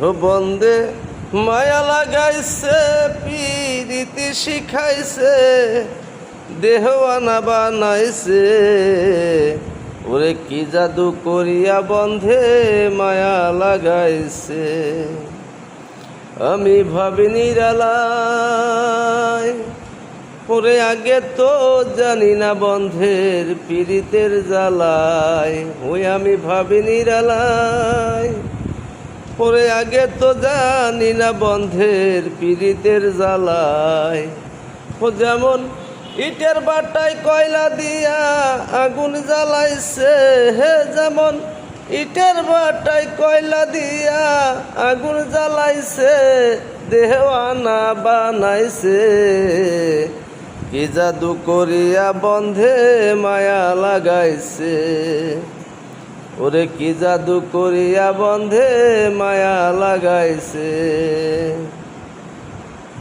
ও বন্ধে মায়া লাগাইছে, পিরিতি শিখাইছে, দেহওয়ানা বানাইছে। ওরে কি জাদু করিয়া বন্ধে মায়া লাগাইছে। আমি ভাবি নিরালায়, ওরে আগে তো জানি না বন্ধের পীড়িতের জ্বালায়। ওই আমি ভাবি নিরালায়, ওরে আগে তো জানি না বন্ধের পীড়িতের জ্বালায়। ও যেমন ইটের বাটায় কয়লা দিয়া আগুন জ্বালাইছে, হে যেমন ইটের বাটায় কয়লা দিয়া আগুন জ্বালাইছে, দেওয়ানা বানাইছে। কি জাদু করিয়া বন্ধে মায়া লাগাইছে। ওরে কি জাদু করিয়া বন্ধে মায়া লাগাইছে।